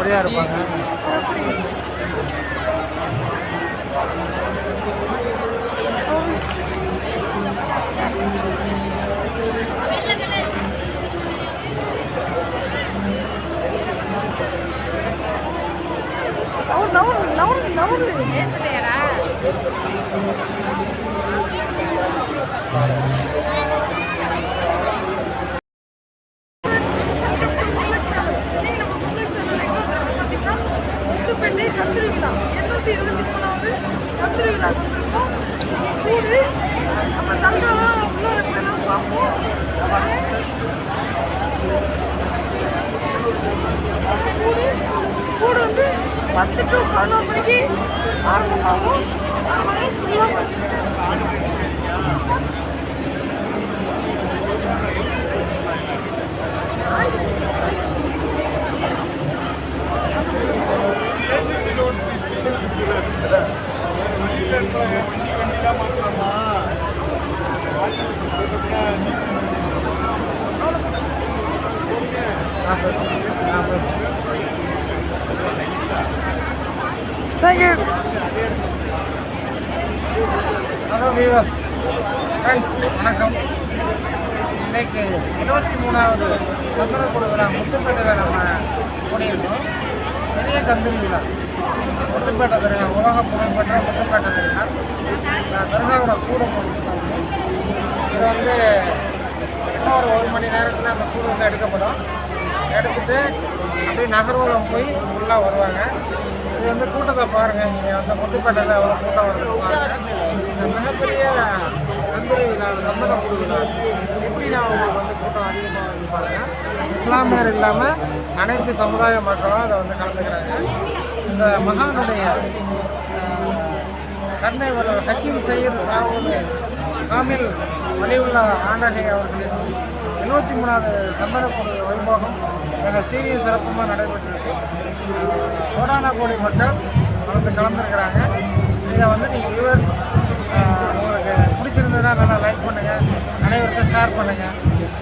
அப்படியா இருப்பாங்க. கூட வந்து 10 to 11 மணிக்கு ஆரம்பமாகும். Thank you. Hello viewers, friends வணக்கம். இன்றைக்கு 23வது சந்தனக்கூட விழா முத்துப்பேட்டையில் நம்ம கூடியிருக்கோம். பெரிய கந்தூரி விழா முத்துப்பேட்டை தருகா, உலக புகழ்பெற்ற முத்துப்பேட்டை தருகா. தர்காவோட கூட போட்டுருக்காங்க. இது வந்து இன்னொரு 1 மணி நேரத்தில் அந்த கூட வந்து எடுக்கப்படும். எடுத்துகிட்டு அப்படியே நகர்வலம் போய் ஃபுல்லாக வருவாங்க. இது வந்து கூட்டத்தை பாருங்கள், நீங்கள் வந்து முத்துப்பேட்டையில் எவ்வளோ கூட்டம் வருது பாருங்கள். மிகப்பெரிய கந்தூரி விழா, சந்தன கூடு விழா எப்படி நான் உங்களுக்கு வந்து கூட்டம் அதிகமாக வந்து பாருங்கள். இஸ்லாமியர் இல்லாமல் அனைத்து சமுதாய மக்களும் அதை வந்து கலந்துக்கிறாங்க. இந்த மகானுடைய கண்ணை ஹக்கீம் சையத் சாவுல் காமில் வலிவுல்லா ஆண்டகை அவர்களின் 73வது சந்தனக்கூடு வைபோகம் மிக சீரிய சிறப்புமாக நடைபெற்றிருக்கு. கோடான கோடி மக்கள் வந்து கலந்துருக்கிறாங்க. இதை வந்து நீங்கள் வியூவர்ஸ் உங்களுக்கு பிடிச்சிருந்ததுன்னா நல்லா லைக் பண்ணுங்கள், அனைவருக்கும் ஷேர் பண்ணுங்கள்.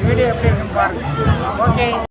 வீடியோ எப்படி இருக்குன்னு பாருங்கள். ஓகே.